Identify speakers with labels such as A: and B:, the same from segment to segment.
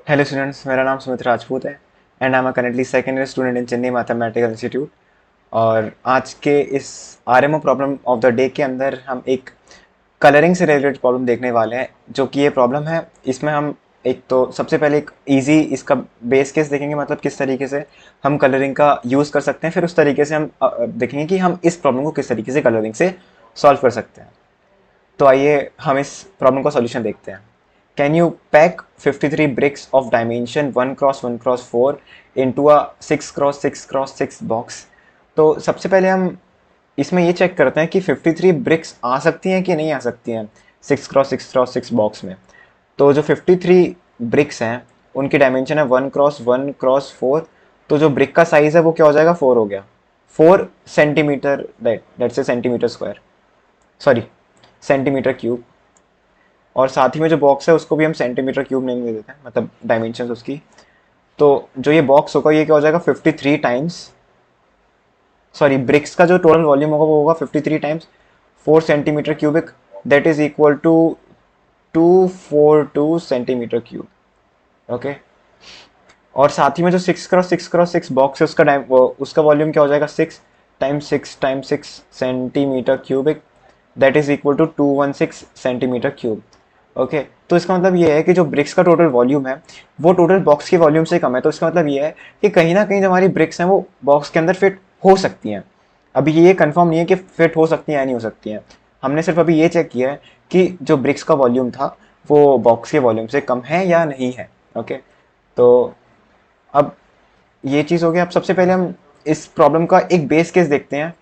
A: Hello students, मेरा नाम सुमित राजपूत है and I am currently second year student in Chennai mathematical institute. और आज के इस RMO problem of the day के अंदर हम एक कलरिंग से रिलेटेड प्रॉब्लम देखने वाले हैं। जो कि ये प्रॉब्लम है, इसमें हम एक तो सबसे पहले एक इजी इसका बेस केस देखेंगे, मतलब किस तरीके से हम कलरिंग का यूज़ कर सकते हैं। फिर उस तरीके से हम देखेंगे कि हम इस प्रॉब्लम को किस तरीके से कलरिंग से सॉल्व कर सकते हैं। तो आइए हम इस प्रॉब्लम का सॉल्यूशन देखते हैं। Can you pack 53 bricks of dimension 1x1x4 into a 6x6x6 box. तो सबसे पहले हम इसमें ये चेक करते हैं कि 53 ब्रिक्स आ सकती हैं कि नहीं आ सकती हैं 6x6x6 बॉक्स में। तो जो 53 ब्रिक्स हैं उनकी डायमेंशन है 1x1x4। तो जो ब्रिक का साइज है वो क्या हो जाएगा, 4 हो गया। 4 सेंटीमीटर, दैट से centimetre square, sorry centimetre cube. और साथ ही में जो बॉक्स है उसको भी हम सेंटीमीटर क्यूब नेम दे देते हैं, मतलब डायमेंशन उसकी। तो जो ये बॉक्स होगा ये क्या हो जाएगा 53 टाइम्स, सॉरी ब्रिक्स का जो टोटल वॉल्यूम होगा वो होगा 53 times 4 centimetre cubic, that is equal to 242 centimetre cube. Okay. और साथ ही में जो 6x6x6 बॉक्स है उसका वॉल्यूम क्या हो जाएगा 6 times 6 centimetre cubic, that is equal to 216 centimetre cube. Okay. तो इसका मतलब ये है कि जो ब्रिक्स का टोटल वॉल्यूम है वो टोटल बॉक्स के वॉल्यूम से कम है। तो इसका मतलब ये है कि कहीं ना कहीं जो हमारी ब्रिक्स हैं वो बॉक्स के अंदर फिट हो सकती हैं। अभी ये कंफर्म नहीं है कि फिट हो सकती हैं या नहीं हो सकती हैं। हमने सिर्फ अभी ये चेक किया है कि जो ब्रिक्स का वॉल्यूम था वो बॉक्स के वॉल्यूम से कम है या नहीं है। ओके। तो अब ये चीज़ हो गई। अब सबसे पहले हम इस प्रॉब्लम का एक बेस केस देखते हैं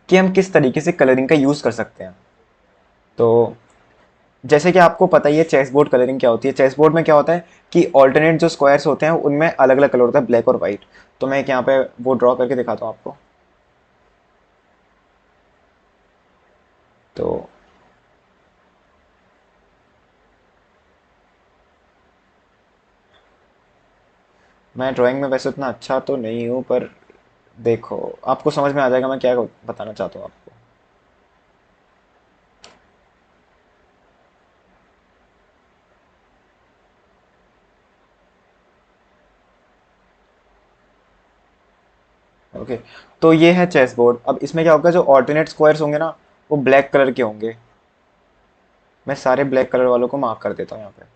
A: कि हम किस तरीके से कलरिंग का यूज़ कर सकते हैं। तो जैसे कि आपको पता ही है चेस बोर्ड कलरिंग क्या होती है। चेस बोर्ड में क्या होता है कि ऑल्टरनेट जो स्क्वायर्स होते हैं उनमें अलग अलग कलर होता है, ब्लैक और वाइट। तो मैं एक यहाँ पे वो ड्रॉ करके दिखाता हूँ आपको। तो मैं ड्राइंग में वैसे उतना अच्छा तो नहीं हूँ, पर देखो आपको समझ में आ जाएगा मैं क्या बताना चाहता हूँ आपको। ओके। तो ये है चेस बोर्ड। अब इसमें क्या होगा, जो ऑल्टरनेट स्क्वायर्स होंगे ना वो ब्लैक कलर के होंगे। मैं सारे ब्लैक कलर वालों को मार्क कर देता हूँ यहाँ पे।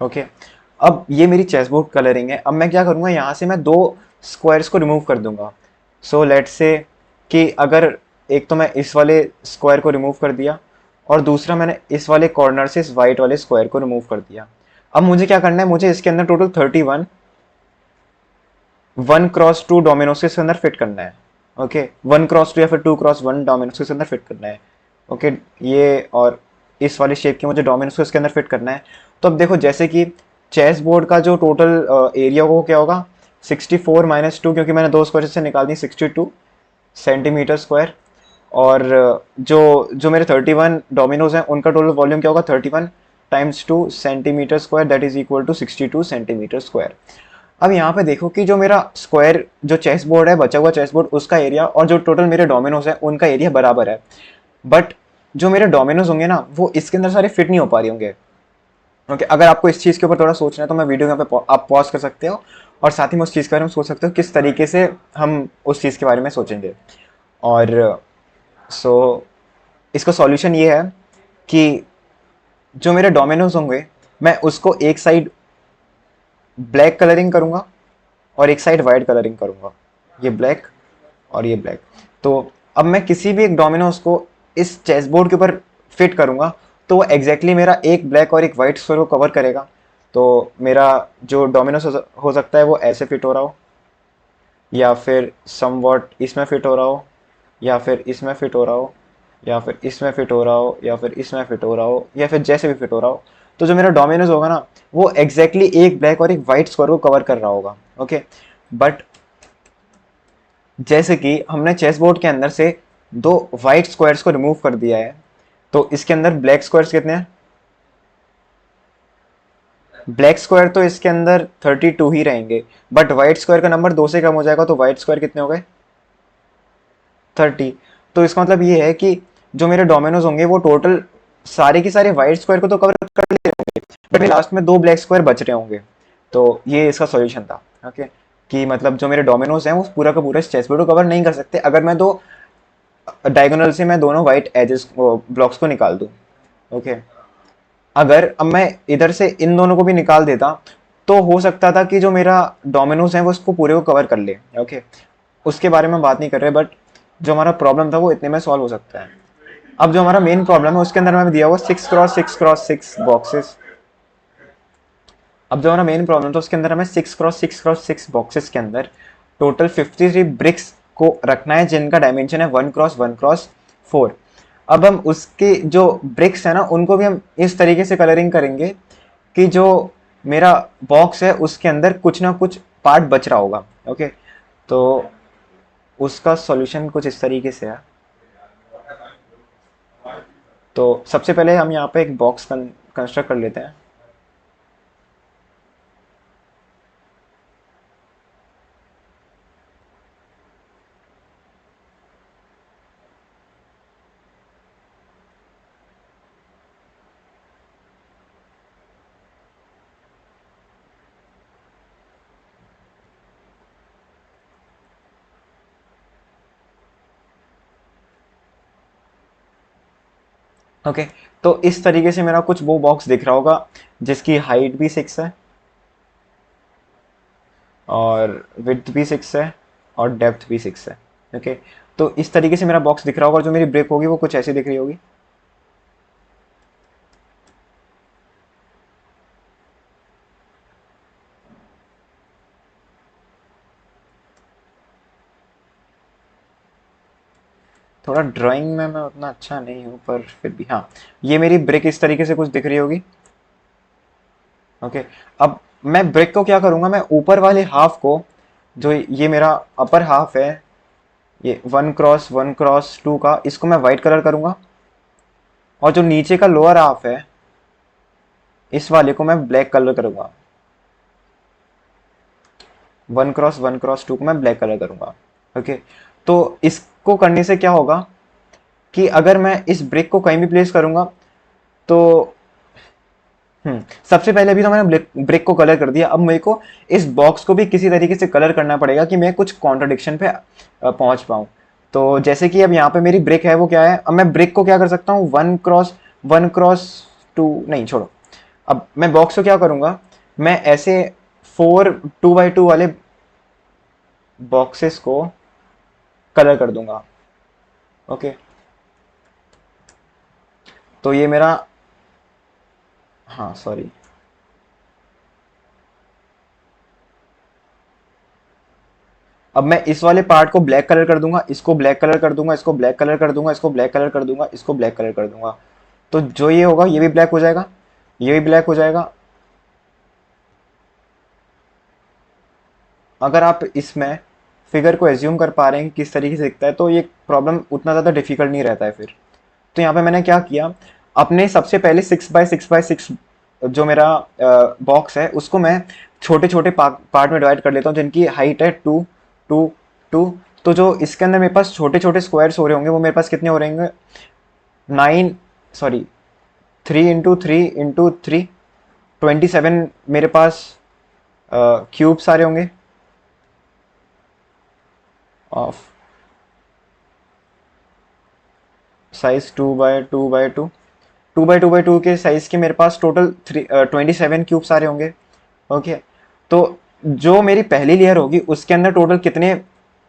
A: ओके। अब ये मेरी चेसबोर्ड कलरिंग है। अब मैं क्या करूँगा, यहाँ से मैं दो स्क्वायर्स को रिमूव कर दूंगा। सो लेट्स से कि अगर एक तो मैं इस वाले स्क्वायर को रिमूव कर दिया और दूसरा मैंने इस वाले कॉर्नर से इस वाइट वाले स्क्वायर को रिमूव कर दिया। अब मुझे क्या करना है, मुझे इसके अंदर टोटल 31 1x2 डोमिनोज के अंदर फिट करना है। ओके। 1x2 या फिर 2x1 डोमिनोज के अंदर फिट करना है। ओके। ये और इस वाली शेप के मुझे डोमिनोज को इसके अंदर फिट करना है। तो अब देखो जैसे कि चेस बोर्ड का जो टोटल एरिया वो क्या होगा 64 - 2, क्योंकि मैंने दो स्क्वायर से निकाल दी 62 सेंटीमीटर स्क्वायर। और जो जो मेरे 31 डोमिनोज हैं उनका टोटल वॉल्यूम क्या होगा 31 times 2 centimetre square, that is equal to 62 centimetre square. अब यहाँ पे देखो कि जो मेरा स्क्वायर जो चेस बोर्ड है, बचा हुआ चेस बोर्ड, उसका एरिया और जो टोटल मेरे डोमिनोज है उनका एरिया बराबर है। बट जो मेरे डोमिनोज होंगे ना वो इसके अंदर सारे फिट नहीं हो पा रहे होंगे। ओके। अगर आपको इस चीज़ के ऊपर थोड़ा सोचना है तो मैं वीडियो यहाँ पे आप पॉज कर सकते हो और साथ ही में उस चीज़ के बारे में सोच सकते हो किस तरीके से हम उस चीज़ के बारे में सोचेंगे। और सो इसका सॉल्यूशन ये है कि जो मेरे डोमिनोज होंगे मैं उसको एक साइड ब्लैक कलरिंग करूंगा और एक साइड वाइट कलरिंग करूंगा, ये ब्लैक और ये ब्लैक। तो अब मैं किसी भी एक डोमिनोज को इस चेस बोर्ड के ऊपर फिट करूंगा तो वो एग्जैक्टली मेरा एक ब्लैक और एक वाइट स्क्वायर को कवर करेगा। तो मेरा जो डोमिनोज हो सकता है वो ऐसे फिट हो रहा हो, या फिर समवॉट इसमें फिट हो रहा हो, या फिर इसमें फिट हो रहा हो, या फिर इसमें फिट हो रहा हो, या फिर इसमें फिट हो रहा हो, या फिर जैसे भी फिट हो रहा हो। तो जो मेरा डोमिनोज होगा ना वो एग्जैक्टली एक ब्लैक और एक वाइट स्क्वायर को कवर कर रहा होगा। ओके। बट जैसे कि हमने चेस बोर्ड के अंदर से दो वाइट स्क्वायर्स को रिमूव कर दिया है, तो इसके अंदर ब्लैक स्क्वायर्स कितने हैं? ब्लैक स्क्वायर तो इसके अंदर 32 ही रहेंगे, बट व्हाइट स्क्वायर का नंबर 2 से कम हो जाएगा, तो व्हाइट स्क्वायर कितने हो गए? 30। तो इसका मतलब ये है कि जो मेरे डोमिनोज होंगे वो टोटल सारे के सारे व्हाइट स्क्वायर को तो कवर कर ले होंगे, बट लास्ट में दो ब्लैक स्क्वायर बच रहे होंगे। तो ये इसका सॉल्यूशन था। ओके, कि मतलब जो मेरे डोमिनोज हैं वो पूरा का पूरा चेस बोर्ड को कवर नहीं कर सकते अगर मैं दो डायगोनल से मैं दोनों व्हाइट एजेस ब्लॉक्स को निकाल दूं। ओके, अगर अब मैं इधर से इन दोनों को भी निकाल देता तो हो सकता था कि जो मेरा डोमिनोज है वो उसको पूरे को कवर कर ले। ओके, उसके बारे में बात नहीं कर रहे, बट जो हमारा प्रॉब्लम था वो इतने में सॉल्व हो सकता है। अब जो हमारा मेन प्रॉब्लम है उसके अंदर हमें दिया हुआ 6x6x6 बॉक्सेस। अब जो हमारा मेन प्रॉब्लम था उसके अंदर हमें 6x6x6 बॉक्सेस के अंदर टोटल 53 ब्रिक्स को रखना है, जिनका डायमेंशन है 1x1x4। अब हम उसके जो ब्रिक्स है ना उनको भी हम इस तरीके से कलरिंग करेंगे कि जो मेरा बॉक्स है उसके अंदर कुछ ना कुछ पार्ट बच रहा होगा। ओके, तो उसका सॉल्यूशन कुछ इस तरीके से है। तो सबसे पहले हम यहाँ पे एक बॉक्स कंस्ट्रक्ट कर लेते हैं। ओके, तो इस तरीके से मेरा कुछ वो बॉक्स दिख रहा होगा जिसकी हाइट भी 6 है और विड्थ भी 6 है और डेप्थ भी 6 है। ओके, तो इस तरीके से मेरा बॉक्स दिख रहा होगा और जो मेरी ब्रेक होगी वो कुछ ऐसी दिख रही होगी। थोड़ा ड्राइंग में मैं उतना अच्छा नहीं हूँ, पर फिर भी हाँ, ये मेरी ब्रेक इस तरीके से कुछ दिख रही होगी। ओके, अब मैं ब्रेक को क्या करूँगा, मैं ऊपर वाले हाफ को, जो ये मेरा अपर हाफ है, ये 1x1x2 का, इसको मैं वाइट कलर करूँगा, और जो नीचे का लोअर हाफ है इस वाले को मैं ब्लैक कलर करूँगा। 1x1x2 को मैं ब्लैक कलर करूँगा। ओके, तो इसको करने से क्या होगा कि अगर मैं इस ब्रेक को कहीं भी प्लेस करूँगा तो सबसे पहले भी तो मैंने ब्रेक को कलर कर दिया, अब मेरे को इस बॉक्स को भी किसी तरीके से कलर करना पड़ेगा कि मैं कुछ कॉन्ट्रडिक्शन पे पहुंच पाऊँ। तो जैसे कि अब यहाँ पे मेरी ब्रेक है वो क्या है, अब मैं ब्रेक को क्या कर सकता हूँ, 1x1x2 नहीं, छोड़ो। अब मैं बॉक्स को क्या करूँगा, मैं ऐसे 4 2x2 वाले बॉक्सेस को कलर कर दूंगा। ओके, तो ये मेरा, हाँ सॉरी, अब मैं इस वाले पार्ट को ब्लैक कलर कर दूंगा, इसको ब्लैक कलर कर दूंगा, इसको ब्लैक कलर कर दूंगा, इसको ब्लैक कलर कर दूंगा, इसको ब्लैक कलर कर दूंगा। तो जो ये होगा ये भी ब्लैक हो जाएगा, ये भी ब्लैक हो जाएगा। अगर आप इसमें फिगर को एज्यूम कर पा रहे हैं कि किस तरीके से दिखता है तो ये प्रॉब्लम उतना ज़्यादा डिफिकल्ट नहीं रहता है फिर। तो यहाँ पे मैंने क्या किया, अपने सबसे पहले 6x6x6 जो मेरा बॉक्स है उसको मैं छोटे छोटे पार्ट में डिवाइड कर लेता हूँ जिनकी हाइट है 2 2 2। तो जो इसके अंदर मेरे पास छोटे छोटे स्क्वायर्स हो रहे होंगे वो मेरे पास कितने हो रहे होंगे, 9 सॉरी 3 × 3 × 3 27 मेरे पास क्यूब सारे होंगे ऑफ साइज 2x2x2, 2x2x2 के साइज के मेरे पास टोटल 27 क्यूब सारे होंगे। ओके, तो जो मेरी पहली लेयर होगी उसके अंदर टोटल कितने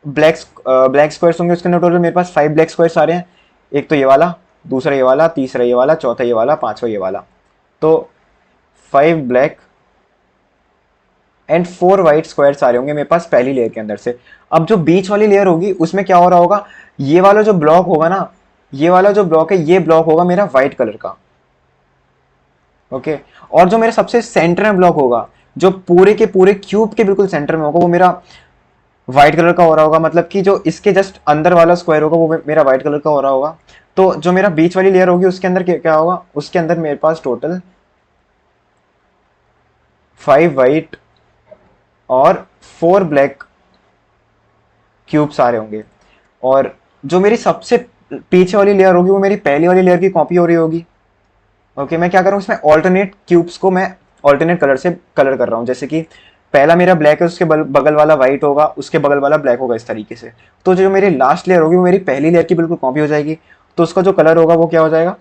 A: ब्लैक स्क्वायर्स होंगे, उसके अंदर टोटल मेरे पास 5 ब्लैक स्क्वायर्स आ रहे हैं। एक तो ये वाला, दूसरा ये वाला, तीसरा ये वाला, चौथा ये वाला, पांचवा ये वाला। तो 5 ब्लैक एंड 4 वाइट स्क्वायर्स आ रहे होंगे मेरे पास पहली लेयर के अंदर से। अब जो बीच वाली लेयर होगी उसमें क्या हो रहा होगा, ये वाला जो ब्लॉक होगा ना, ये वाला जो ब्लॉक है ये ब्लॉक होगा मेरा व्हाइट कलर का। ओके, और जो मेरे सबसे सेंटर में ब्लॉक होगा, जो पूरे के पूरे क्यूब के बिल्कुल सेंटर में होगा, वो मेरा वाइट कलर का हो रहा होगा, मतलब कि जो इसके जस्ट अंदर वाला स्क्वायर होगा वो मेरा वाइट कलर का हो रहा होगा। तो जो मेरा बीच वाली लेयर होगी उसके अंदर क्या क्या होगा, उसके अंदर मेरे पास टोटल 5 वाइट और 4 ब्लैक क्यूब्स आ रहे होंगे। और जो मेरी सबसे पीछे वाली लेयर होगी वो मेरी पहली वाली लेयर की कॉपी हो रही होगी। ओके, मैं क्या कर रहा हूँ इसमें ऑल्टरनेट क्यूब्स को मैं ऑल्टरनेट कलर से कलर कर रहा हूँ। जैसे कि पहला मेरा ब्लैक है, उसके बगल वाला व्हाइट होगा, उसके बगल वाला ब्लैक होगा, इस तरीके से। तो जो मेरी लास्ट लेयर होगी वो मेरी पहली लेयर की बिल्कुल कॉपी हो जाएगी। तो उसका जो कलर होगा वो क्या हो जाएगा,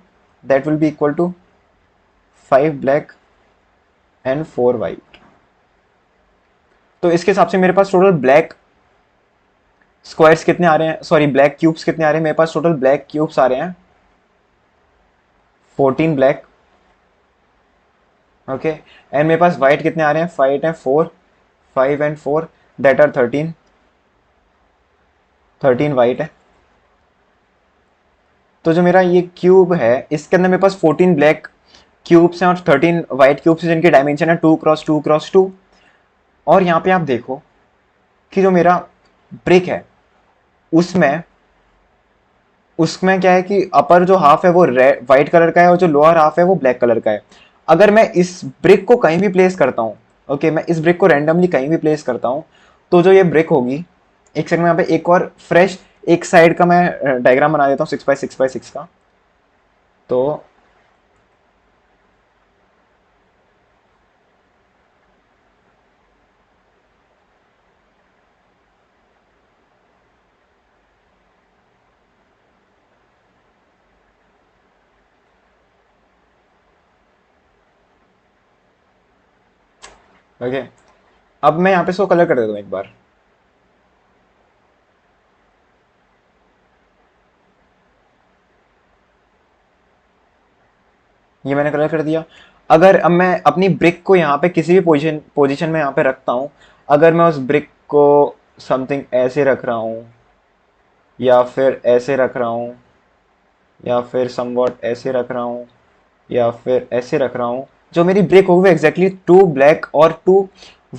A: that will be equal to 5 black and 4 white. तो इसके हिसाब से मेरे पास टोटल ब्लैक स्क्वायर्स कितने आ रहे हैं, सॉरी ब्लैक क्यूब्स कितने आ रहे हैं, मेरे पास टोटल ब्लैक क्यूब्स आ रहे हैं 14 ब्लैक। ओके, एंड मेरे पास व्हाइट कितने आ रहे हैं, 5 एंड 4 दैट आर 13 वाइट है। तो जो मेरा ये क्यूब है इसके अंदर मेरे पास 14 ब्लैक क्यूब्स हैं और 13 वाइट क्यूब्स हैं, जिनकी डायमेंशन है 2x2x2। और यहाँ पे आप देखो कि जो मेरा ब्रिक है उसमें उसमें क्या है कि अपर जो हाफ है वो रेड वाइट कलर का है और जो लोअर हाफ है वो ब्लैक कलर का है। अगर मैं इस ब्रिक को कहीं भी प्लेस करता हूँ, ओके, मैं इस ब्रिक को रैंडमली कहीं भी प्लेस करता हूँ, तो जो ये ब्रिक होगी, एक सेकंड में यहाँ पे एक और फ्रेश एक साइड का मैं डायग्राम बना देता हूँ 6x6x6 का। तो ओके, अब मैं यहाँ पे इसको कलर कर देता हूँ एक बार। ये मैंने कलर कर दिया। अगर अब मैं अपनी ब्रिक को यहाँ पे किसी भी पोजीशन पोजीशन में यहाँ पे रखता हूँ, अगर मैं उस ब्रिक को समथिंग ऐसे रख रहा हूँ या फिर ऐसे रख रहा हूँ या फिर समवॉट ऐसे रख रहा हूँ या फिर ऐसे रख रहा हूँ, जो मेरी ब्रिक होगी वो एग्जैक्टली 2 ब्लैक और 2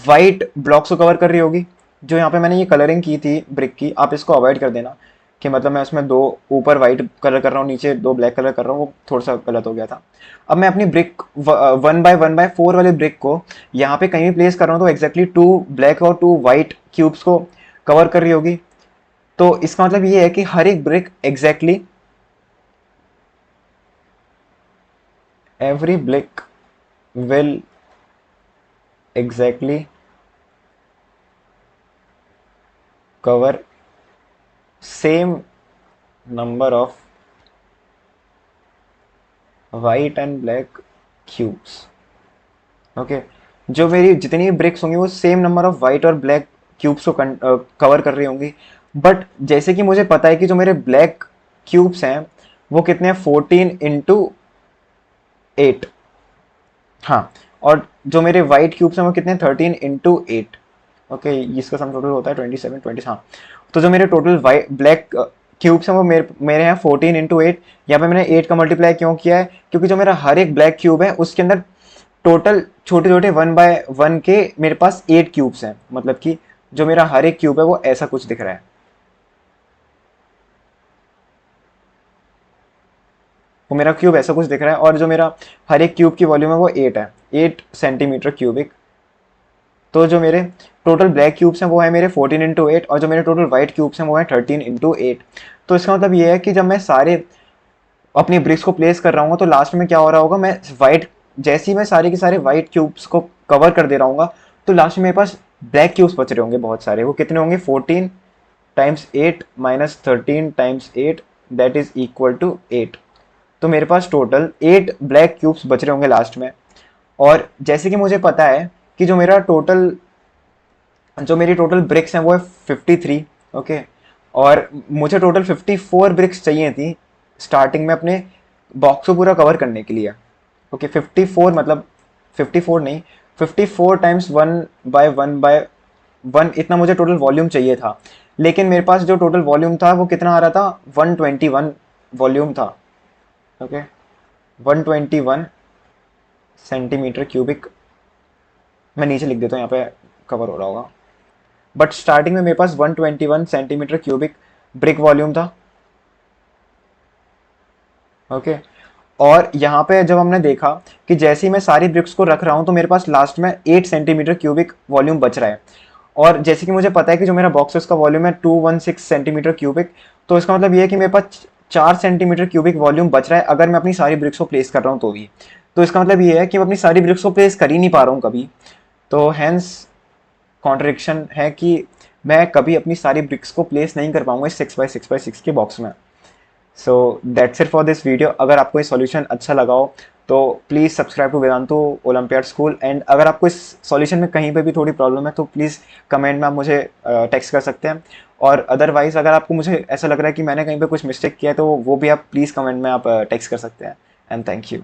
A: वाइट ब्लॉक्स को कवर कर रही होगी। जो यहाँ पे मैंने ये कलरिंग की थी ब्रिक की, आप इसको अवॉइड कर देना कि मतलब मैं उसमें दो ऊपर वाइट कलर कर रहा हूँ नीचे 2 ब्लैक कलर कर रहा हूँ, वो थोड़ा सा गलत हो गया था। अब मैं अपनी ब्रिक 1x1x4 वाले ब्रिक को यहाँ पे कहीं भी प्लेस कर रहा हूँ तो एग्जैक्टली 2 ब्लैक और 2 वाइट क्यूब्स को कवर कर रही होगी। तो इसका मतलब ये है कि हर एक brick exactly every brick will exactly cover same number of white and black cubes। Okay, जो मेरी जितनी भी ब्रिक्स होंगी वो सेम नंबर ऑफ वाइट और ब्लैक क्यूब्स को कवर कर रही होंगी। बट जैसे कि मुझे पता है कि जो मेरे ब्लैक क्यूब्स हैं वो कितने हैं, 14 into 8। हाँ, और जो मेरे वाइट क्यूब्स हैं वो कितने, 13 into 8। ओके, इसका सम टोटल होता है 27 20। हाँ, तो जो मेरे टोटल वाइट ब्लैक क्यूब्स हैं वो मेरे मेरे हैं 14 into 8। यहाँ पे मैंने 8 का मल्टीप्लाई क्यों किया है, क्योंकि जो मेरा हर एक ब्लैक क्यूब है उसके अंदर टोटल छोटे छोटे 1x1 के मेरे पास 8 क्यूब्स हैं। मतलब कि जो मेरा हर एक क्यूब है वो ऐसा कुछ दिख रहा है, वो मेरा क्यूब ऐसा कुछ दिख रहा है। और जो मेरा हर एक क्यूब की वॉल्यूम है वो 8 है, 8 सेंटीमीटर क्यूबिक। तो जो मेरे टोटल ब्लैक क्यूब्स हैं वो है मेरे 14 into 8 और जो मेरे टोटल वाइट क्यूब्स हैं वो है 13 into 8। तो इसका मतलब ये है कि जब मैं सारे अपनी ब्रिक्स को प्लेस कर रहा हूँ तो लास्ट में क्या हो रहा होगा, मैं वाइट जैसे ही मैं सारे के सारे वाइट क्यूब्स को कवर कर दे रहा हूँ तो लास्ट में मेरे पास ब्लैक क्यूब्स बच रहे होंगे बहुत सारे। वो कितने होंगे, 14 × 8 - 13 × 8 दैट इज इक्वल टू 8। तो मेरे पास टोटल 8 ब्लैक क्यूब्स बच रहे होंगे लास्ट में। और जैसे कि मुझे पता है कि जो मेरी टोटल ब्रिक्स हैं वो है 53। ओके, और मुझे टोटल 54 ब्रिक्स चाहिए थी स्टार्टिंग में अपने बॉक्स को पूरा कवर करने के लिए। ओके, 54 मतलब 54 नहीं, 54 टाइम्स 1/1/1 इतना मुझे टोटल वॉल्यूम चाहिए था। लेकिन मेरे पास जो टोटल वॉल्यूम था वो कितना आ रहा था, 121 वॉल्यूम था। Okay, 121 centimetre cubic. मैं नीचे लिख देता हूँ, यहाँ पे कवर हो रहा होगा। बट स्टार्टिंग में मेरे पास 121 सेंटीमीटर क्यूबिक ब्रिक वॉल्यूम था। ओके और यहाँ पे जब हमने देखा कि जैसे ही मैं सारी ब्रिक्स को रख रहा हूँ तो मेरे पास लास्ट में 8 सेंटीमीटर क्यूबिक वॉल्यूम बच रहा है। और जैसे कि मुझे पता है कि जो मेरा बॉक्स है उसका वॉल्यूम है 216 सेंटीमीटर क्यूबिक, तो इसका मतलब ये है कि मेरे पास 4 सेंटीमीटर क्यूबिक वॉल्यूम बच रहा है अगर मैं अपनी सारी ब्रिक्स को प्लेस कर रहा हूँ तो भी। तो इसका मतलब ये है कि मैं अपनी सारी ब्रिक्स को प्लेस कर ही नहीं पा रहा हूँ कभी। तो हैंस कॉन्ट्रडिक्शन है कि मैं कभी अपनी सारी ब्रिक्स को प्लेस नहीं कर पाऊंगा इस 6x6x के बॉक्स में। So that's it for this video. अगर आपको ये सॉल्यूशन अच्छा लगा हो तो please subscribe to Vedantu Olympiad school. And अगर आपको इस सॉल्यूशन में कहीं पे भी थोड़ी प्रॉब्लम है तो प्लीज़ कमेंट में आप मुझे टेक्स्ट कर सकते हैं। और अदरवाइज अगर आपको मुझे ऐसा लग रहा है कि मैंने कहीं पे कुछ मिस्टेक किया है तो वो भी आप प्लीज़ कमेंट में आप टेक्स्ट कर सकते हैं। And thank you.